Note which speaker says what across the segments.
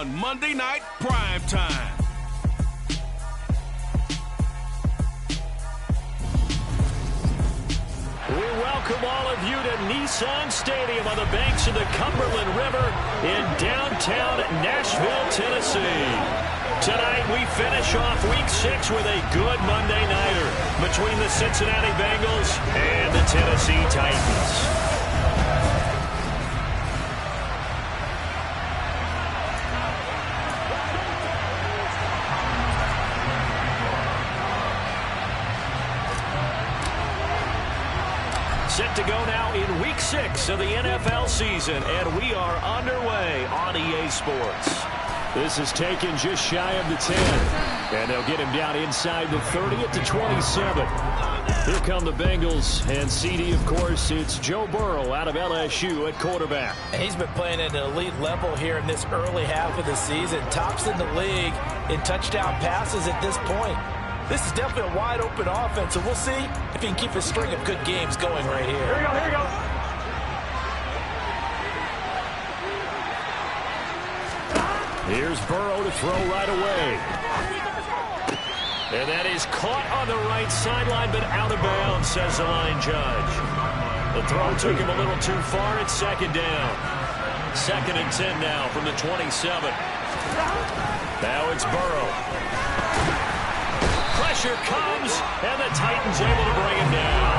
Speaker 1: on Monday Night Prime Time.
Speaker 2: We welcome all of you to Nissan Stadium on the banks of the Cumberland River in downtown Nashville, Tennessee. Tonight we finish off Week 6 with a good Monday nighter between the Cincinnati Bengals and the Tennessee Titans. Set to go now in Week 6 of the NFL season, and we are underway on EA Sports. This is taken just shy of the 10, and they'll get him down inside the 30 at the 27. Here come the Bengals, and CD, of course, it's Joe Burrow out of LSU at quarterback.
Speaker 3: And he's been playing at an elite level here in this early half of the season. Tops in the league in touchdown passes at this point. This is definitely a wide-open offense, so we'll see if he can keep a string of good games going right here.
Speaker 2: Here we go. Here's Burrow to throw right away. And that is caught on the right sideline, but out of bounds, says the line judge. The throw took him a little too far. It's second down. 2nd and 10 now from the 27. Now it's Burrow. Pressure comes, and the Titans able to bring him down.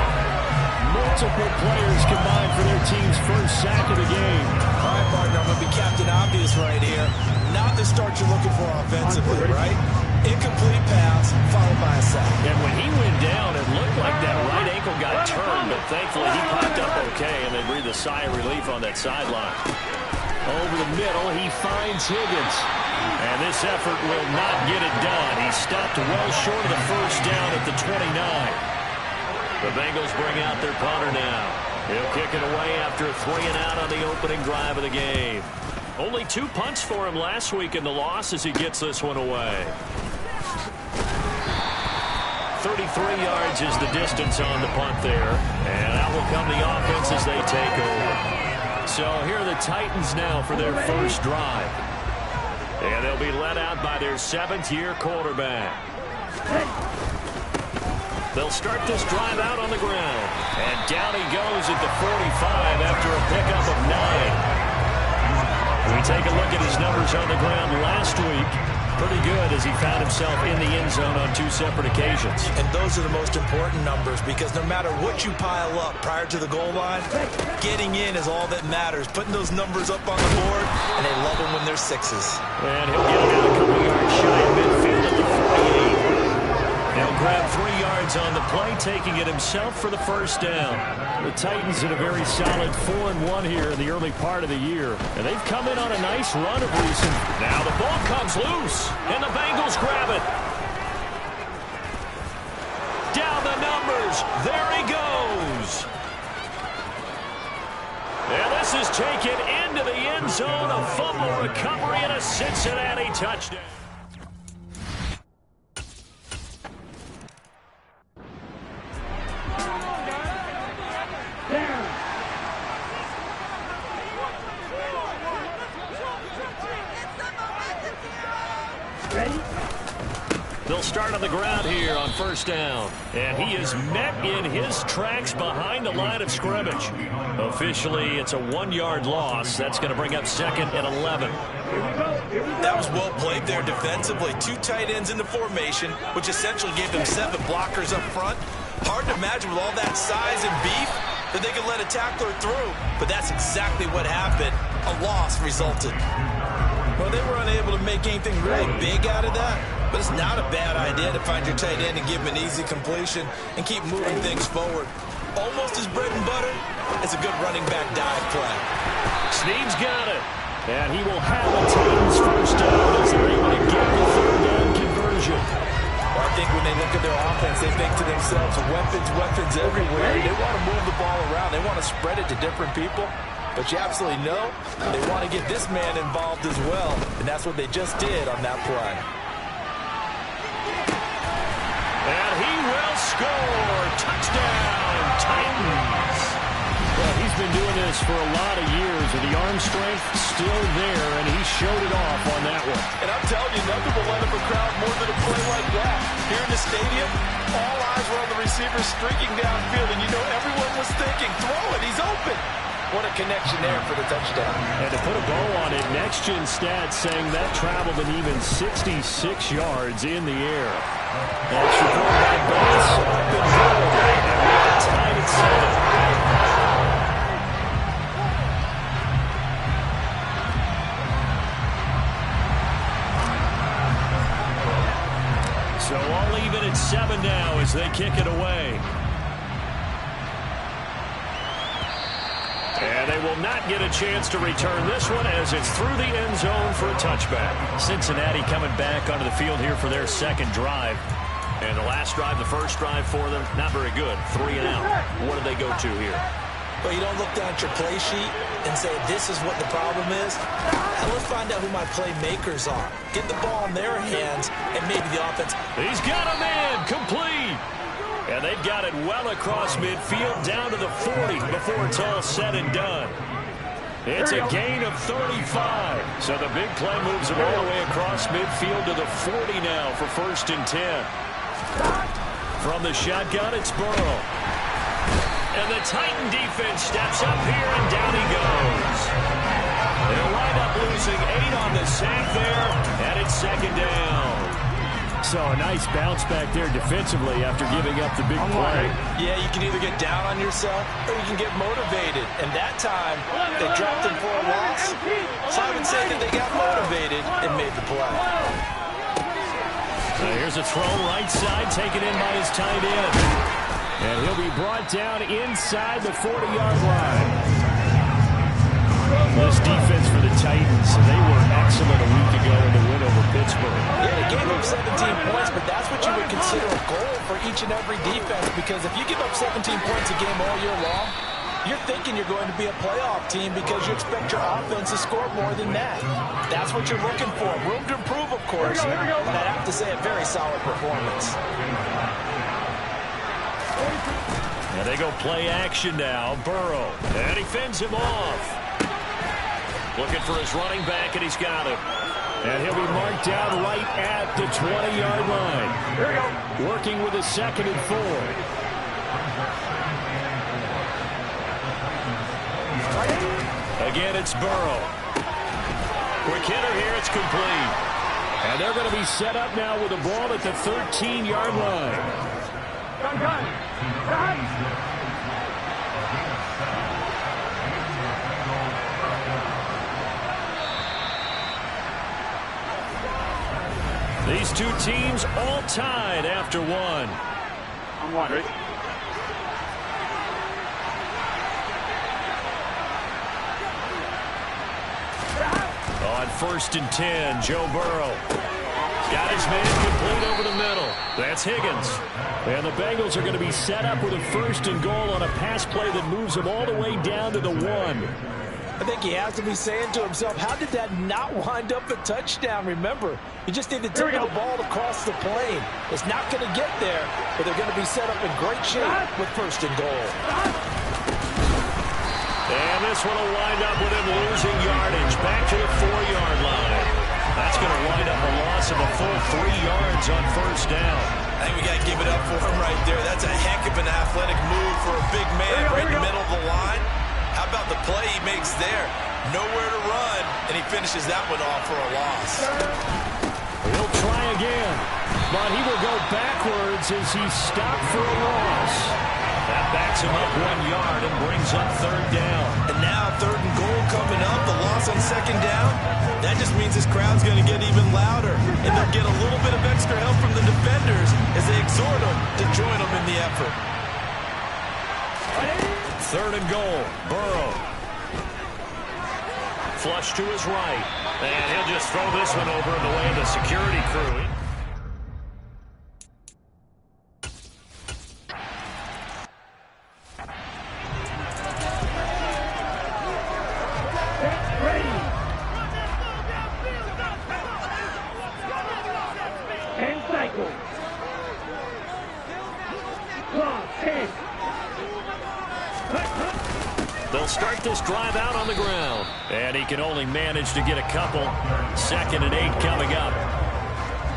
Speaker 2: Multiple players combined for their team's first sack of the game.
Speaker 3: All right, partner, I'm going to be Captain Obvious right here. Not the start you're looking for offensively, right? Incomplete pass, followed by a sack.
Speaker 2: And when he went down, it looked like that right ankle got turned, but thankfully he popped up okay, and they breathed a sigh of relief on that sideline. Over the middle, he finds Higgins. And this effort will not get it done. He stopped well short of the first down at the 29. The Bengals bring out their punter now. He'll kick it away after a 3 and out on the opening drive of the game. Only 2 punts for him last week in the loss as he gets this one away. 33 yards is the distance on the punt there. And out will come the offense as they take over. So here are the Titans now for their first drive. And they'll be led out by their 7th-year quarterback. They'll start this drive out on the ground. And down he goes at the 45 after a pickup of 9. We take a look at his numbers on the ground last week. Pretty good as he found himself in the end zone on 2 separate occasions.
Speaker 3: And those are the most important numbers because no matter what you pile up prior to the goal line, getting in is all that matters. Putting those numbers up on the board, and they love them when they're 6s.
Speaker 2: And he'll get it out a couple yards shy of midfield at the 48. He'll grab 3 yards on the play, taking it himself for the first down. The Titans in a very solid 4-1 here in the early part of the year. And they've come in on a nice run of recent. Now the ball comes loose, and the Bengals grab it. Down the numbers. There he goes. And this is taken into the end zone. A fumble recovery and a Cincinnati touchdown. They'll start on the ground here on first down. And he is met in his tracks behind the line of scrimmage. Officially, it's a 1-yard loss. That's going to bring up 2nd and 11.
Speaker 3: That was well played there defensively. 2 tight ends in the formation, which essentially gave them 7 blockers up front. Hard to imagine with all that size and beef that they could let a tackler through. But that's exactly what happened. A loss resulted. Well, they were unable to make anything really big out of that. But it's not a bad idea to find your tight end and give him an easy completion and keep moving things forward. Almost his bread and butter. It's a good running back dive play.
Speaker 2: Snead's got it. And he will have the Titans first down as they're able to get the 3rd down conversion.
Speaker 3: Well, I think when they look at their offense, they think to themselves, weapons everywhere. They want to move the ball around. They want to spread it to different people. But you absolutely know they want to get this man involved as well. And that's what they just did on that play.
Speaker 2: And he will score. Touchdown, Titans. Well, he's been doing this for a lot of years, and the arm strength still there, and he showed it off on that
Speaker 3: And I'm telling you, nothing will light up a crowd more than a play like that. Here in the stadium, all eyes were on the receiver streaking downfield, and you know everyone was thinking, throw it, he's open. What a connection there for the touchdown.
Speaker 2: And to put a bow on it, Next Gen Stats saying that traveled an even 66 yards in the air. Extra point by Bengals. Up and good. And we're tied at 7. So all even at 7 now as they kick it away. And they will not get a chance to return this one as it's through the end zone for a touchback. Cincinnati coming back onto the field here for their second drive. And the last drive, the first drive for them, not very good. 3 and out. What do they go to here?
Speaker 3: Well, you don't look down at your play sheet and say, this is what the problem is. Now let's find out who my playmakers are. Get the ball in their hands, and maybe the offense.
Speaker 2: He's got a man, complete. And they've got it well across midfield down to the 40 before it's all said and done. It's a gain of 35. So the big play moves them all the way across midfield to the 40 now for 1st and 10. From the shotgun, it's Burrow. And the Titan defense steps up here, and down he goes. They'll wind up losing 8 on the sack there, and it's 2nd down. So a nice bounce back there defensively after giving up the big play.
Speaker 3: Yeah, you can either get down on yourself or you can get motivated. And that time, they dropped him for a loss. So I would say that they got motivated and made the play.
Speaker 2: So here's a throw right side taken in by his tight end. And he'll be brought down inside the 40-yard line. This defense for the Titans, they were excellent a week ago in the win over Pittsburgh.
Speaker 3: Yeah, they gave up 17 points, but that's what you would consider a goal for each and every defense, because if you give up 17 points a game all year long, you're thinking you're going to be a playoff team because you expect your offense to score more than that. That's what you're looking for. Room to improve, of course, and I'd have to say a very solid performance.
Speaker 2: And they go play action now. Burrow, and he fends him off. Looking for his running back, and he's got him. And he'll be marked down right at the 20-yard line. Here we go. Working with a 2nd and 4. Again, it's Burrow. Quick hitter here, it's complete. And they're going to be set up now with the ball at the 13-yard line. Done. These two teams all tied after 1.
Speaker 4: I'm wondering.
Speaker 2: On 1st and 10, Joe Burrow. Got his man complete over the middle. That's Higgins. And the Bengals are going to be set up with a 1st and goal on a pass play that moves them all the way down to the 1.
Speaker 3: I think he has to be saying to himself, how did that not wind up a touchdown? Remember, you just need to tip the ball across the plane. It's not going to get there, but they're going to be set up in great shape with 1st and goal.
Speaker 2: And this one will wind up with him losing yardage back to the 4-yard line. That's going to wind up a loss of a full 3 yards on 1st down.
Speaker 3: I think we got to give it up for him right there. That's a heck of an athletic move for a big man right in the middle of the line. How about the play he makes there? Nowhere to run, and he finishes that one off for a loss.
Speaker 2: He'll try again, but he will go backwards as he stopped for a loss. That backs him up 1 yard and brings up 3rd down.
Speaker 3: And now 3rd and goal coming up, the loss on 2nd down. That just means this crowd's going to get even louder, and they'll get a little bit of extra help from the defenders as they exhort them to join them in the effort.
Speaker 2: 3rd and goal, Burrow. Flush to his right. And he'll just throw this one over in the way of the security crew. They'll start this drive out on the ground. And he can only manage to get a couple. 2nd and 8 coming up.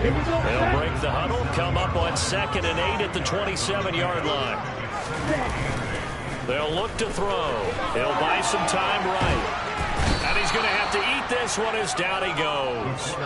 Speaker 2: They'll break the huddle, come up on 2nd and 8 at the 27-yard line. They'll look to throw. He'll buy some time right. And he's going to have to eat this one as down he goes.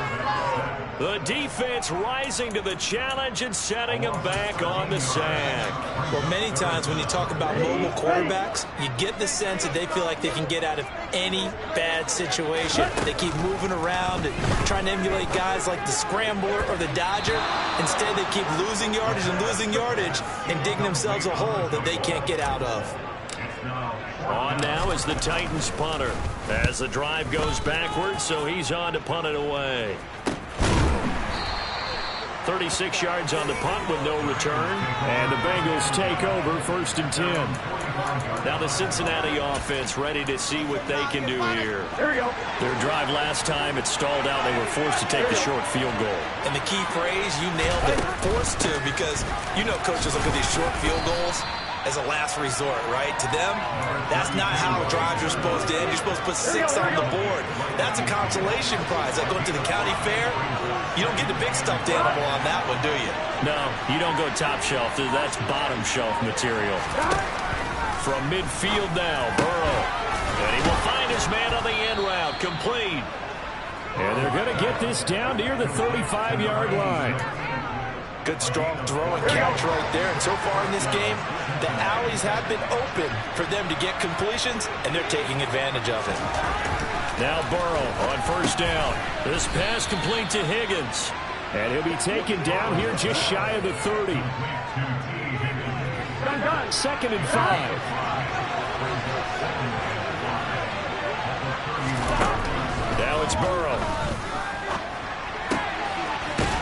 Speaker 2: The defense rising to the challenge and setting him back on the sack.
Speaker 3: Well, many times when you talk about mobile quarterbacks, you get the sense that they feel like they can get out of any bad situation. They keep moving around and trying to emulate guys like the Scrambler or the Dodger. Instead, they keep losing yardage and digging themselves a hole that they can't get out of.
Speaker 2: On now is the Titans punter as the drive goes backwards, so he's on to punt it away. 36 yards on the punt with no return. And the Bengals take over 1st and 10. Now the Cincinnati offense ready to see what they can do here.
Speaker 4: There we go.
Speaker 2: Their drive last time, it stalled out. They were forced to take the short field goal.
Speaker 3: And the key phrase, you nailed it, forced to, because you know coaches look at these short field goals as a last resort, right? To them, that's not how drives are supposed to end. You're supposed to put 6 on the board. That's a consolation prize. Like going to the county fair, you don't get the big stuffed animal on that one, do you?
Speaker 2: No, you don't go top shelf. That's bottom shelf material. From midfield now, Burrow. And he will find his man on the end route, complete. And they're going to get this down near the 35-yard line.
Speaker 3: Good, strong throw and catch right there. And so far in this game, the alleys have been open for them to get completions, and they're taking advantage of it.
Speaker 2: Now Burrow on 1st down. This pass complete to Higgins. And he'll be taken down here just shy of the 30. 2nd and 5. Now it's Burrow.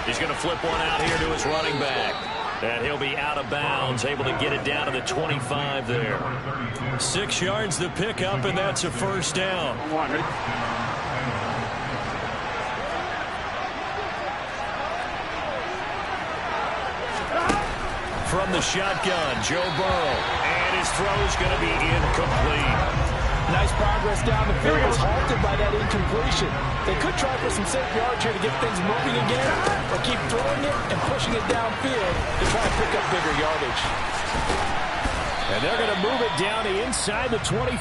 Speaker 2: He's going to flip one out here to his running back. And he'll be out of bounds, able to get it down to the 25 there. 6 yards the pickup, and that's a 1st down. From the shotgun, Joe Burrow. And his throw's going to be incomplete.
Speaker 3: Nice progress down the field, was halted by that incompletion. They could try for some safe yards here to get things moving again, or keep throwing it and pushing it downfield to try and pick up bigger yardage.
Speaker 2: And they're going to move it down to inside the 25.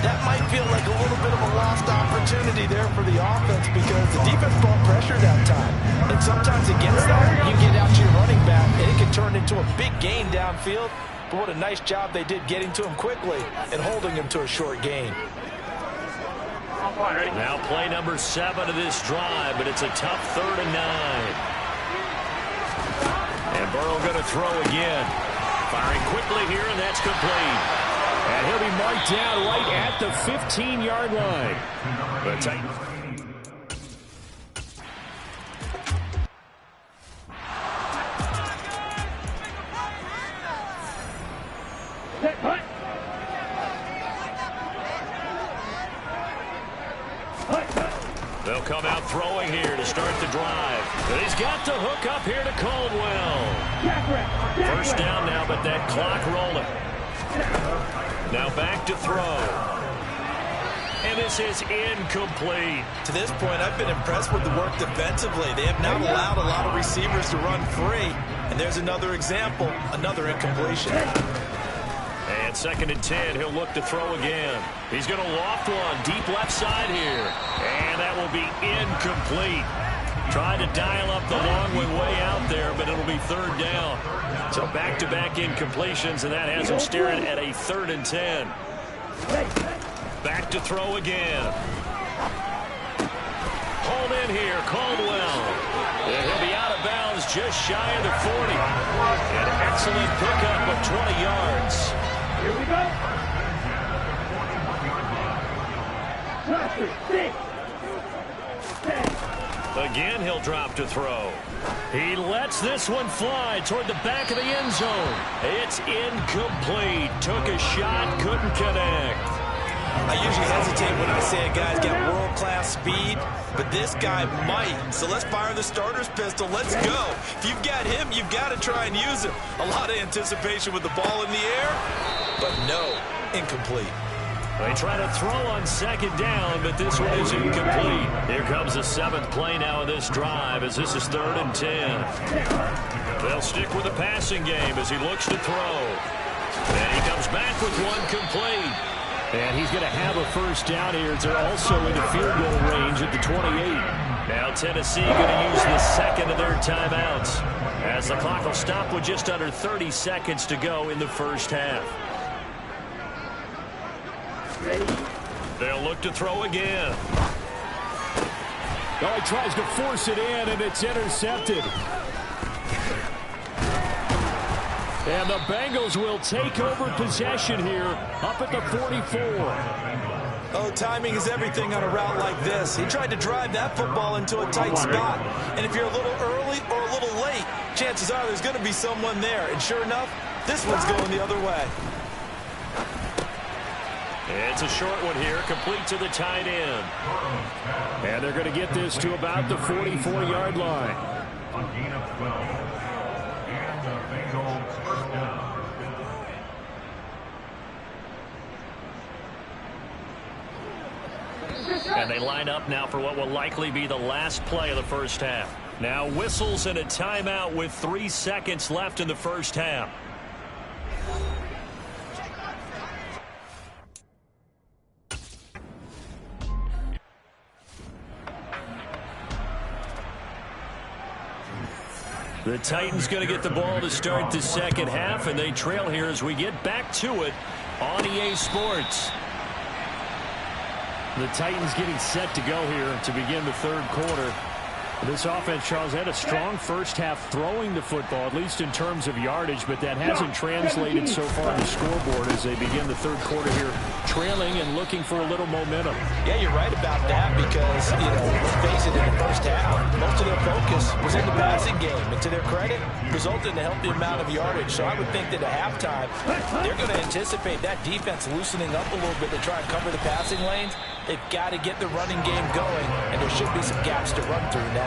Speaker 3: That might feel like a little bit of a lost opportunity there for the offense because the defense brought pressure that time. And sometimes against that, you get out to your running back, and it can turn into a big gain downfield. But what a nice job they did getting to him quickly and holding him to a short gain.
Speaker 2: Now play number 7 of this drive, but it's a tough 3rd and 9. And Burrow going to throw again. Firing quickly here, and that's complete. And he'll be marked down right at the 15-yard line. The Titans. They'll come out throwing here to start the drive. But he's got the hook up here to Caldwell. 1st down now, but that clock rolling. Now back to throw. And this is incomplete.
Speaker 3: To this point, I've been impressed with the work defensively. They have not allowed a lot of receivers to run free. And there's another example, another incompletion.
Speaker 2: And 2nd and 10, he'll look to throw again. He's going to loft one deep left side here. And that will be incomplete. Trying to dial up the long one way out there, but it'll be 3rd down. So back-to-back incompletions, and that has him staring at a 3rd and 10. Back to throw again. Hold in here, Caldwell. And he'll be out of bounds just shy of the 40. An excellent pickup of 20 yards.
Speaker 4: Here we go.
Speaker 2: Again, he'll drop to throw. He lets this one fly toward the back of the end zone. It's incomplete. Took a shot, couldn't connect.
Speaker 3: I usually hesitate when I say a guy's got world-class speed, but this guy might. So let's fire the starter's pistol. Let's go. If you've got him, you've got to try and use him. A lot of anticipation with the ball in the air, but no, incomplete.
Speaker 2: They try to throw on second down, but this one is incomplete. Here comes the 7th play now in this drive as this is 3rd and 10. They'll stick with the passing game as he looks to throw. And he comes back with one complete. And he's going to have a first down here as they're also into field goal range at the 28. Now Tennessee going to use the second of their timeouts as the clock will stop with just under 30 seconds to go in the first half. They'll look to throw again.
Speaker 5: Oh, he tries to force it in, and it's intercepted. And the Bengals will take over possession here up at the 44.
Speaker 3: Oh, timing is everything on a route like this. He tried to drive that football into a tight spot. And if you're a little early or a little late, chances are there's going to be someone there. And sure enough, this one's going the other way.
Speaker 2: It's a short one here, complete to the tight end.
Speaker 5: And they're going to get this to about the 44-yard line.
Speaker 2: And they line up now for what will likely be the last play of the first half. Now whistles and a timeout with 3 seconds left in the first half. The Titans going to get the ball to start the second half, and they trail here as we get back to it on EA Sports.
Speaker 5: The Titans getting set to go here to begin the third quarter. This offense, Charles, had a strong first half throwing the football, at least in terms of yardage, but that hasn't translated so far on the scoreboard as they begin the third quarter here, trailing and looking for a little momentum.
Speaker 3: Yeah, you're right about that because, let's face it, in the first half, most of their focus was in the passing game. And to their credit, resulted in a healthy amount of yardage. So I would think that at halftime, they're going to anticipate that defense loosening up a little bit to try and cover the passing lanes. They've got to get the running game going, and there should be some gaps to run through now.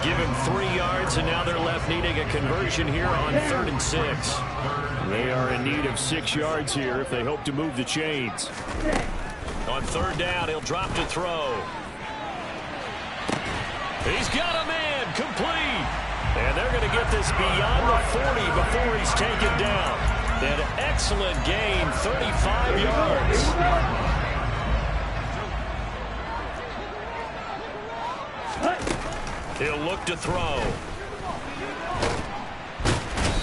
Speaker 2: Give him 3 yards, and now they're left needing a conversion here on 3rd and 6.
Speaker 5: They are in need of 6 yards here if they hope to move the chains.
Speaker 2: On 3rd down, he'll drop to throw. He's got a man, complete. And they're going to get this beyond the 40 before he's taken down. An excellent gain, 35 yards. He'll look to throw.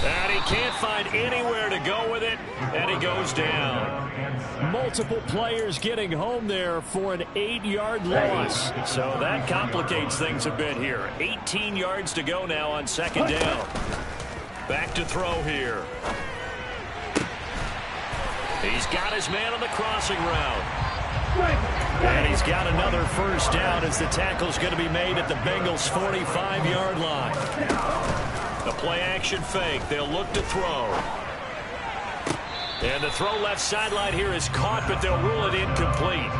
Speaker 2: And he can't find anywhere to go with it, and he goes down.
Speaker 5: Multiple players getting home there for an 8-yard loss.
Speaker 2: So that complicates things a bit here. 18 yards to go now on 2nd down. Back to throw here. He's got his man on the crossing route. And he's got another first down as the tackle's going to be made at the Bengals' 45-yard line. The play-action fake. They'll look to throw. And the throw left sideline here is caught, but they'll rule it incomplete.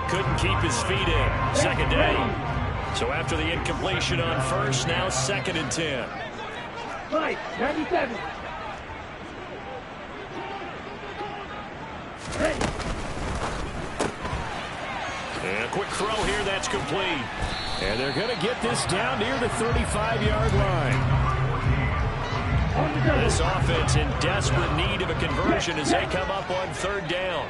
Speaker 2: Couldn't keep his feet in. 2nd down. So after the incompletion on 1st, now 2nd and 10.
Speaker 4: Right, 97.
Speaker 2: And a quick throw here, that's complete.
Speaker 5: And they're going to get this down near the 35-yard line.
Speaker 2: This offense in desperate need of a conversion as they come up on 3rd down.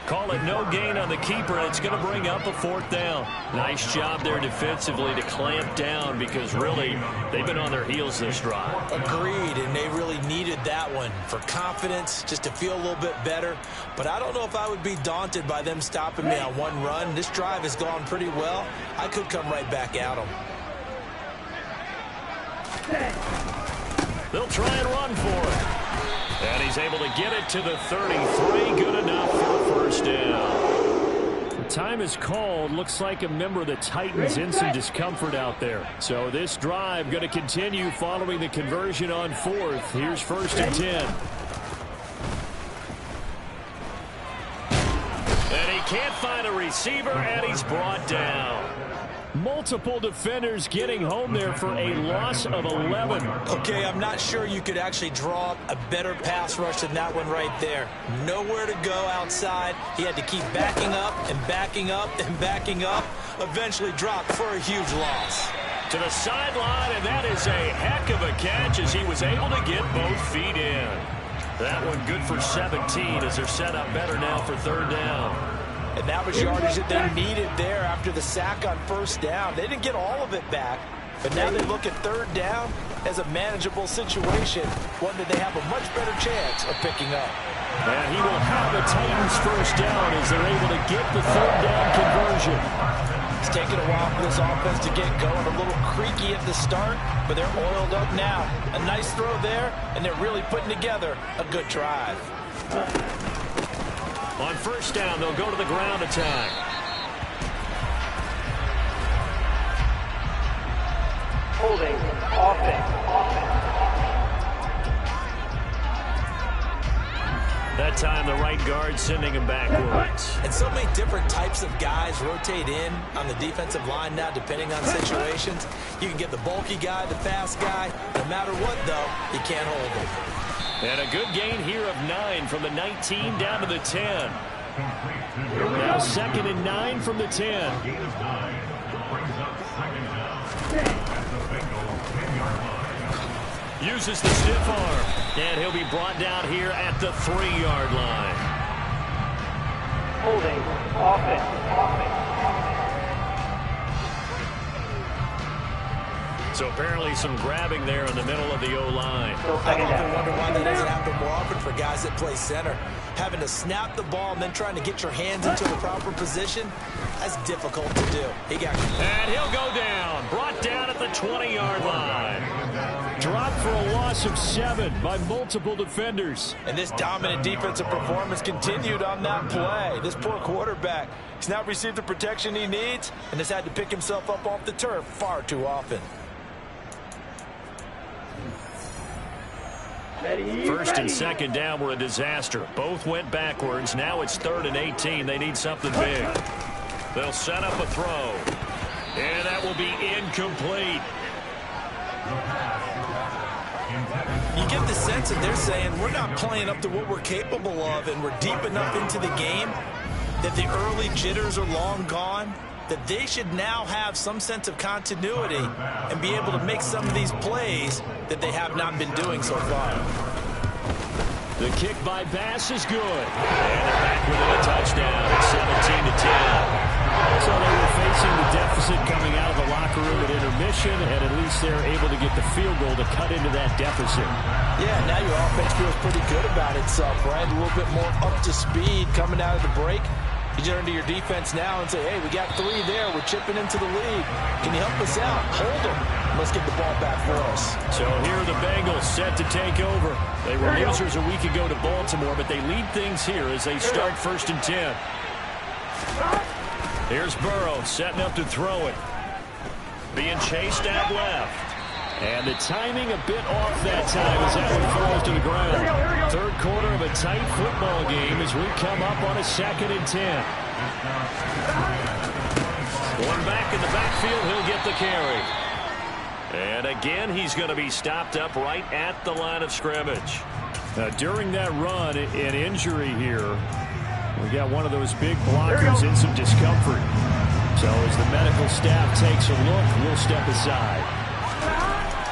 Speaker 2: Call it no gain on the keeper, and it's going to bring up a 4th down. Nice job there defensively to clamp down because really they've been on their heels this drive.
Speaker 3: Agreed, and they really needed that one for confidence, just to feel a little bit better. But I don't know if I would be daunted by them stopping me on one run. This drive has gone pretty well. I could come right back at them.
Speaker 2: They'll try and run for it. And he's able to get it to the 33. Good enough for a 1st down.
Speaker 5: The time is called. Looks like a member of the Titans in some discomfort out there. So this drive going to continue following the conversion on 4th. Here's 1st and 10.
Speaker 2: And he can't find a receiver, and he's brought down.
Speaker 5: Multiple defenders getting home there for a loss of 11.
Speaker 3: Okay, I'm not sure you could actually draw up a better pass rush than that one right there. Nowhere to go outside. He had to keep backing up and backing up and backing up. Eventually dropped for a huge loss.
Speaker 2: To the sideline, and that is a heck of a catch as he was able to get both feet in. That one good for 17 as they're set up better now for third down.
Speaker 3: And that was yardage that they needed there after the sack on first down. They didn't get all of it back, but now they look at third down as a manageable situation, one that they have a much better chance of picking up.
Speaker 5: And he will have the Titans first down as they're able to get the third down conversion.
Speaker 3: It's taken a while for this offense to get going, a little creaky at the start, but they're oiled up now. A nice throw there, and they're really putting together a good drive.
Speaker 2: On first down, they'll go to the ground attack.
Speaker 4: Holding. Offense.
Speaker 2: That time, the right guard sending him backwards.
Speaker 3: And so many different types of guys rotate in on the defensive line now, depending on situations. You can get the bulky guy, the fast guy. No matter what, though, you can't hold him.
Speaker 2: And a good gain here of 9 from the 19 down to the 10.
Speaker 5: Now 2nd and 9 from the 10.
Speaker 2: Uses the stiff arm. And he'll be brought down here at the 3-yard line.
Speaker 4: Holding. Offense.
Speaker 2: So apparently some grabbing there in the middle of the O-line.
Speaker 3: I often wonder why that doesn't happen more often for guys that play center. Having to snap the ball and then trying to get your hands into the proper position, that's difficult to do.
Speaker 2: And he'll go down. Brought down at the 20-yard line.
Speaker 5: Dropped for a loss of 7 by multiple defenders.
Speaker 3: And this dominant defensive performance continued on that play. This poor quarterback, he's not received the protection he needs and has had to pick himself up off the turf far too often.
Speaker 2: First and second down were a disaster. Both went backwards. Now it's 3rd and 18. They need something big. They'll set up a throw. And that will be incomplete.
Speaker 3: You get the sense that they're saying we're not playing up to what we're capable of, and we're deep enough into the game that the early jitters are long gone, that they should now have some sense of continuity and be able to make some of these plays that they have not been doing so far.
Speaker 5: The kick by Bass is good.
Speaker 2: And they're back within a touchdown at 17-10.
Speaker 5: So they were facing the deficit coming out of the locker room at intermission, and at least they're able to get the field goal to cut into that deficit.
Speaker 3: Yeah, now your offense feels pretty good about itself, right? A little bit more up to speed coming out of the break. You turn to your defense now and say, hey, we got 3 there. We're chipping into the lead. Can you help us out? Hold them. Let's get the ball back for us.
Speaker 2: So here are the Bengals set to take over. They were losers a week ago to Baltimore, but they lead things here as they start 1st and 10. Here's Burrow setting up to throw it. Being chased out left.
Speaker 5: And the timing a bit off that time as that one falls to the ground. 3rd quarter of a tight football game as we come up on a 2nd and 10.
Speaker 2: One back in the backfield, he'll get the carry. And again, he's going to be stopped up right at the line of scrimmage.
Speaker 5: Now, during that run, an injury here. We got one of those big blockers in some discomfort. So as the medical staff takes a look, we'll step aside.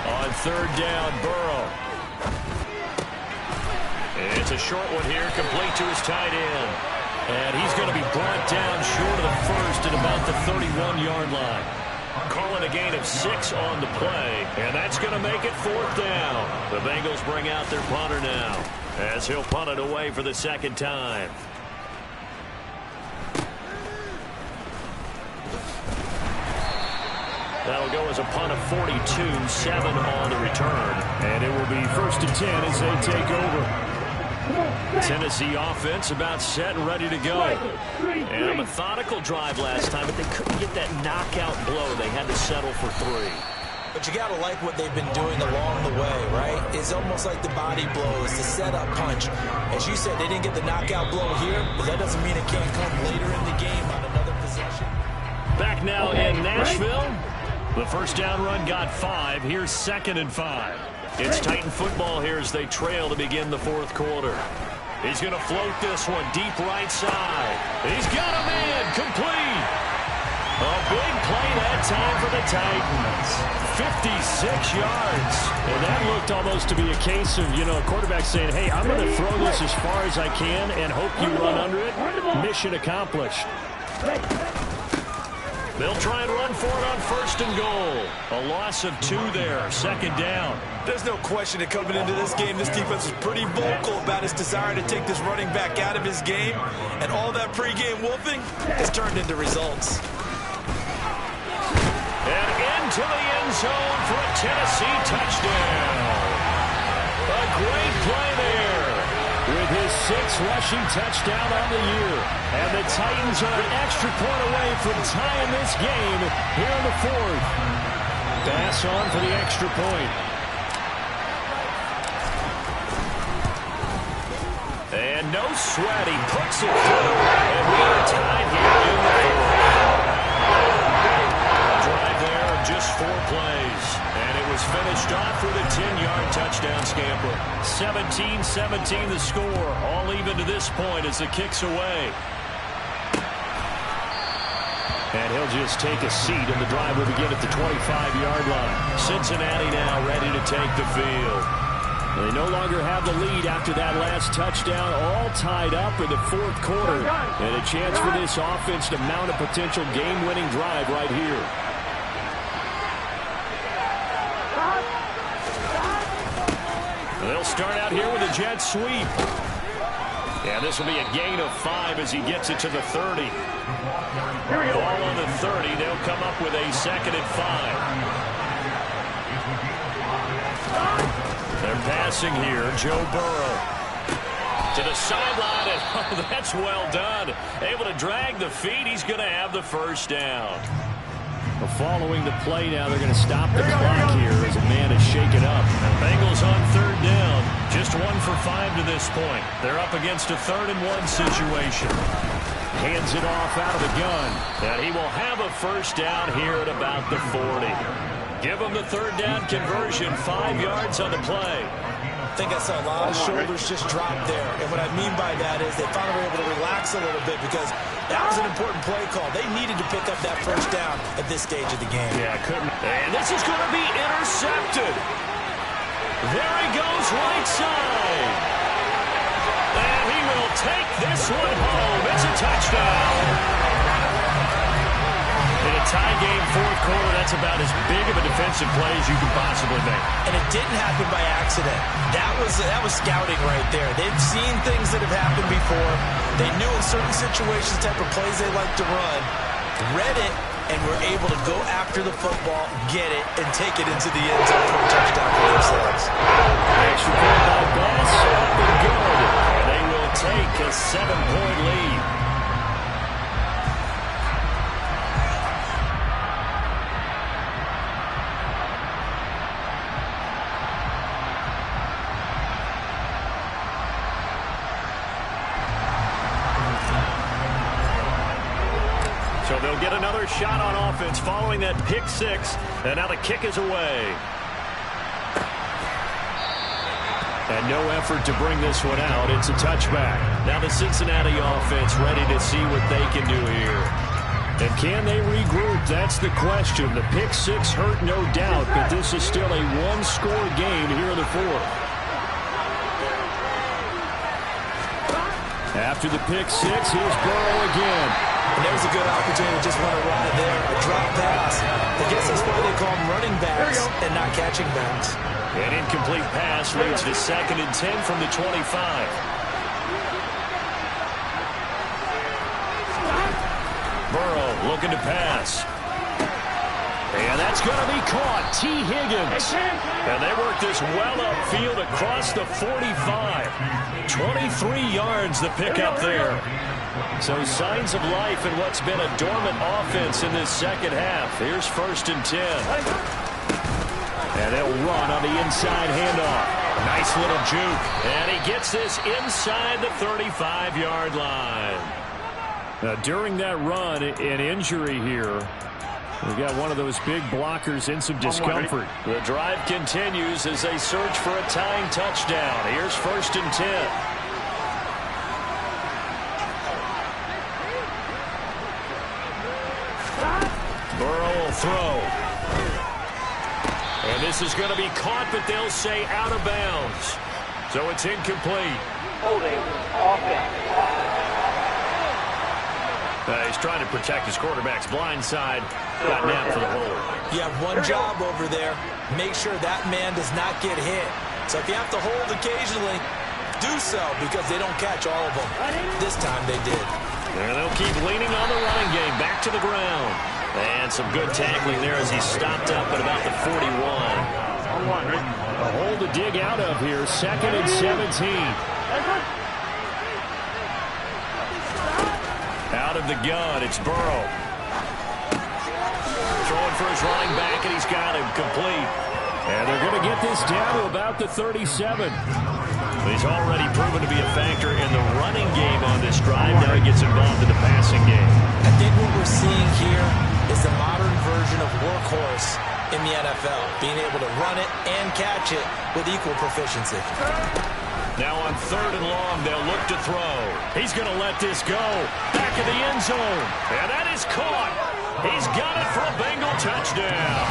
Speaker 2: On 3rd down, Burrow. It's a short one here, complete to his tight end. And he's going to be brought down short of the first at about the 31-yard line. Calling a gain of 6 on the play, and that's going to make it 4th down. The Bengals bring out their punter now as he'll punt it away for the 2nd time. That'll go as a punt of 42, 7 on the return.
Speaker 5: And it will be 1st and 10 as they take over.
Speaker 2: Tennessee offense about set and ready to go. And a methodical drive last time, but they couldn't get that knockout blow. They had to settle for 3.
Speaker 3: But you got to like what they've been doing along the way, right? It's almost like the body blows, the setup punch. As you said, they didn't get the knockout blow here, but that doesn't mean it can't come later in the game on another possession.
Speaker 2: Back now in Nashville. The first down run got 5. Here's 2nd and 5. It's Titan football here as they trail to begin the 4th quarter. He's going to float this one deep right side. He's got a man complete. A big play that time for the Titans. 56 yards. And that looked almost to be a case of, a quarterback saying, hey, I'm going to throw this as far as I can and hope you run under it. Mission accomplished. They'll try and run for it on 1st and goal. A loss of 2 there. 2nd down.
Speaker 3: There's no question that coming into this game, this defense was pretty vocal about its desire to take this running back out of his game. And all that pregame wolfing has turned into results.
Speaker 2: And into the end zone for a Tennessee touchdown. A great play there with his 6th rushing touchdown on the year. And the Titans are an extra point away from tying this game here in the 4th. Pass on for the extra point. And no sweat, he puts it through. And we are tied here in the 4th. Drive there of just 4 plays. And it was finished off with a 10-yard touchdown scamper. 17-17 the score. All even to this point as the kick's away. And he'll just take a seat, and the drive will begin at the 25-yard line. Cincinnati now ready to take the field. They no longer have the lead after that last touchdown, all tied up in the 4th quarter. And a chance for this offense to mount a potential game-winning drive right here. They'll start out here with a jet sweep. And this will be a gain of 5 as he gets it to the 30. Ball on the 30. They'll come up with a 2nd and 5. They're passing here. Joe Burrow to the sideline, and oh, that's well done. Able to drag the feet. He's going to have the 1st down. Well, following the play now, they're going to stop the clock here as a man is shaken up. Bengals on 3rd down. Just 1 for 5 to this point. They're up against a 3rd and 1 situation. Hands it off out of the gun. And he will have a 1st down here at about the 40. Give him the 3rd down conversion. 5 yards on the play.
Speaker 3: I think I saw a lot of shoulders just drop there. And what I mean by that is they finally were able to relax a little bit because that was an important play call. They needed to pick up that 1st down at this stage of the game.
Speaker 2: Yeah, couldn't. And this is going to be intercepted. There he goes right side. And he will take this one home. It's a touchdown. In a tie game 4th quarter, that's about as big of a defensive play as you can possibly make.
Speaker 3: And it didn't happen by accident. That was scouting right there. They've seen things that have happened before. They knew in certain situations the type of plays they like to run, read it, and were able to go after the football, get it, and take it into the end zone for a touchdown for themselves.
Speaker 2: Extra point by Bass, up and good. And they will take a 7-point lead. So they'll get another shot on offense following that pick 6. And now the kick is away. And no effort to bring this one out. It's a touchback. Now the Cincinnati offense ready to see what they can do here. And can they regroup? That's the question. The pick 6 hurt, no doubt, but this is still a 1-score game here in the 4th. After the pick 6, here's Burrow again.
Speaker 3: And there's a good opportunity to just run a ride there, a drop pass. I guess that's why they call them running backs and not catching backs.
Speaker 2: An incomplete pass leads to 2nd and 10 from the 25. Burrow looking to pass. And that's going to be caught. T. Higgins. And they work this well upfield across the 45. 23 yards the pickup there. So signs of life in what's been a dormant offense in this second half. Here's 1st and 10.
Speaker 5: And they'll run on the inside handoff. Nice little juke. And he gets this inside the 35-yard line. Now, during that run, an injury here. We've got one of those big blockers in some discomfort. The drive continues as they search for a tying touchdown. Here's 1st and 10. Burrow will throw. And this is going to be caught, but they'll say out of bounds. So it's incomplete.
Speaker 4: Holding offense.
Speaker 5: He's trying to protect his quarterback's blind side. Got napped for the hold.
Speaker 3: You have one job over there. Make sure that man does not get hit. So if you have to hold occasionally, do so because they don't catch all of them. This time they did.
Speaker 5: And they'll keep leaning on the running game. Back to the ground. And some good tackling there as he stopped up at about the 41. A hole to dig out of here. 2nd and 17. Out of the gun, it's Burrow. Throwing for his running back, and he's got him complete. And they're going to get this down to about the 37. He's already proven to be a factor in the running game on this drive. Now he gets involved in the passing game.
Speaker 3: I think what we're seeing here is the modern version of workhorse in the NFL, being able to run it and catch it with equal proficiency.
Speaker 5: Now on 3rd and long, they'll look to throw. He's going to let this go. Back of the end zone. And that is caught. He's got it for a Bengal touchdown.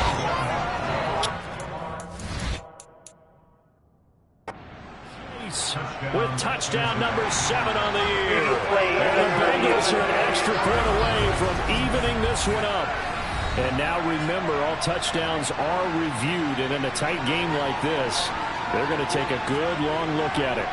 Speaker 5: With touchdown number 7 on the year. And the Bengals are an extra point away from evening this one up. And now remember, all touchdowns are reviewed. And in a tight game like this, they're going to take a good long look at it.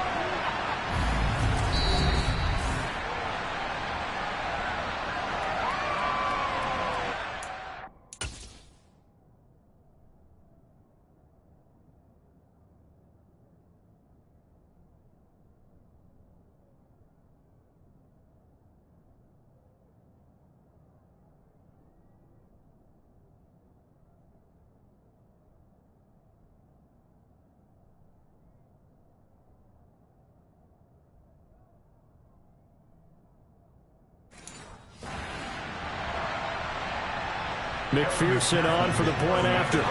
Speaker 5: McPherson on for the point after.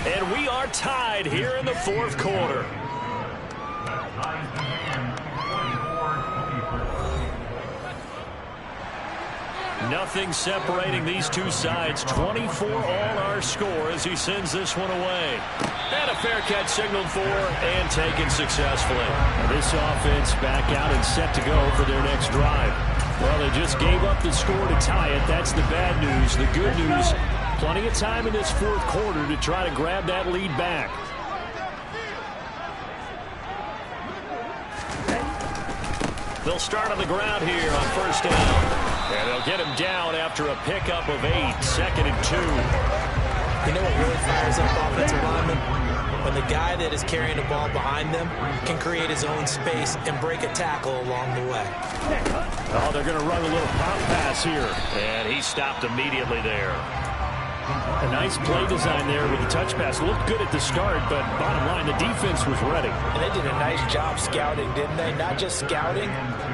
Speaker 5: And we are tied here in the 4th quarter. Nothing separating these two sides. 24 all our score as he sends this one away. And a fair catch signaled for and taken successfully. Now this offense back out and set to go for their next drive. Well, they just gave up the score to tie it. That's the bad news. The good news, plenty of time in this 4th quarter to try to grab that lead back. They'll start on the ground here on 1st down. And they'll get him down after a pickup of 8. 2nd and 2.
Speaker 3: You know what really fires up offensive linemen? When the guy that is carrying the ball behind them can create his own space and break a tackle along the way.
Speaker 5: Oh, they're going to run a little pop pass here. And he stopped immediately there. A nice play design there with the touch pass. Looked good at the start, but bottom line, the defense was ready.
Speaker 3: And they did a nice job scouting, didn't they? Not just scouting,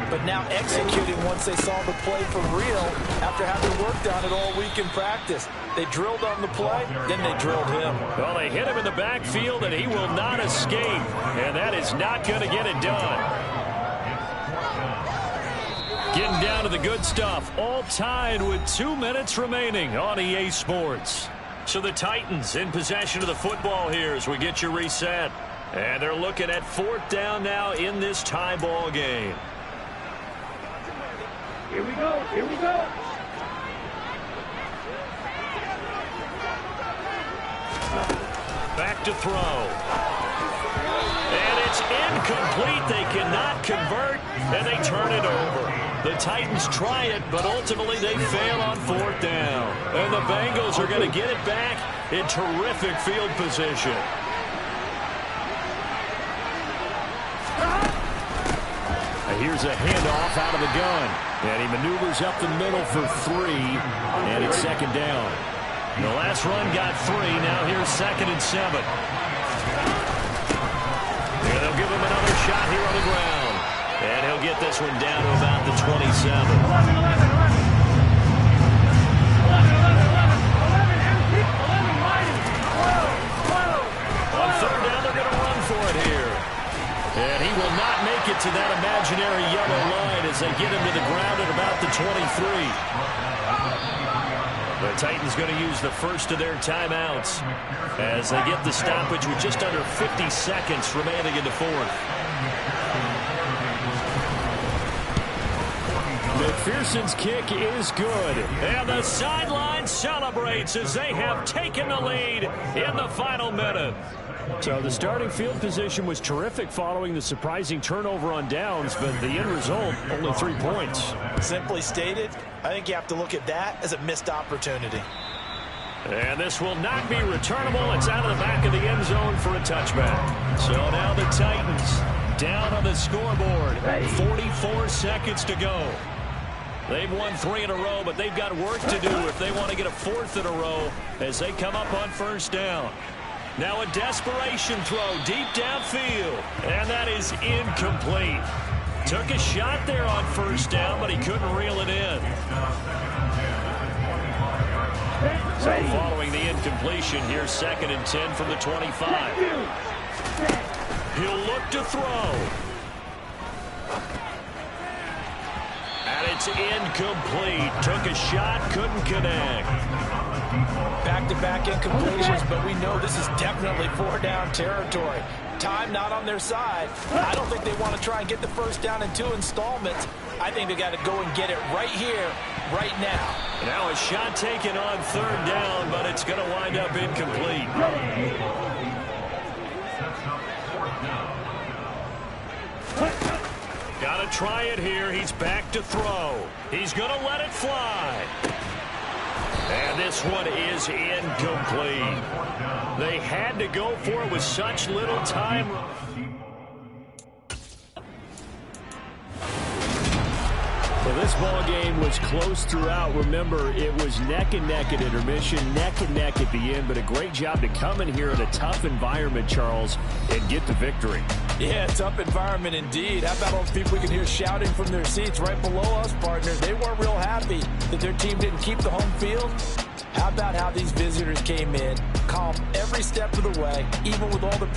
Speaker 3: but now executing once they saw the play for real after having worked on it all week in practice. They drilled on the play, then they drilled him.
Speaker 5: Well, they hit him in the backfield, and he will not escape. And that is not going to get it done. Getting down to the good stuff. All tied with 2 minutes remaining on EA Sports. So the Titans in possession of the football here as we get you reset. And they're looking at 4th down now in this tie ball game.
Speaker 4: Here we go. Here we go.
Speaker 5: Back to throw. And it's incomplete. They cannot convert, and they turn it over. The Titans try it, but ultimately they fail on 4th down. And the Bengals are going to get it back in terrific field position. Here's a handoff out of the gun. And he maneuvers up the middle for 3. And it's second down. The last run got 3. Now here's 2nd and 7. And they'll give him another shot here on the ground. And he'll get this one down to about the 27. On third down, they're going to run for it here. And he will not make it to that imaginary yellow line as they get him to the ground at about the 23. The Titans going to use the first of their timeouts as they get the stoppage with just under 50 seconds remaining in the fourth. McPherson's kick is good. And the sideline celebrates as they have taken the lead in the final minute. So the starting field position was terrific following the surprising turnover on downs, but the end result, only 3 points.
Speaker 3: Simply stated, I think you have to look at that as a missed opportunity.
Speaker 5: And this will not be returnable. It's out of the back of the end zone for a touchback. So now the Titans down on the scoreboard. 44 seconds to go. They've won 3 in a row, but they've got work to do if they want to get a 4th in a row as they come up on first down. Now a desperation throw deep downfield, and that is incomplete. Took a shot there on first down, but he couldn't reel it in. So following the incompletion, here's 2nd and 10 from the 25. He'll look to throw. And it's incomplete. Took a shot, couldn't connect.
Speaker 3: Back-to-back incompletions, but we know this is definitely 4-down territory. Time not on their side. I don't think they want to try and get the first down in 2 installments. I think they got to go and get it right here, right now.
Speaker 5: Now a shot taken on third down, but it's going to wind up incomplete. Got to try it here. He's back to throw. He's going to let it fly. And this one is incomplete. They had to go for it with such little time. Well, this ball game was close throughout. Remember, it was neck and neck at intermission, neck and neck at the end, but a great job to come in here in a tough environment, Charles, and get the victory.
Speaker 3: Yeah, tough environment indeed. How about all the people we can hear shouting from their seats right below us, partner? They weren't real happy that their team didn't keep the home field. How about how these visitors came in, calm every step of the way, even with all the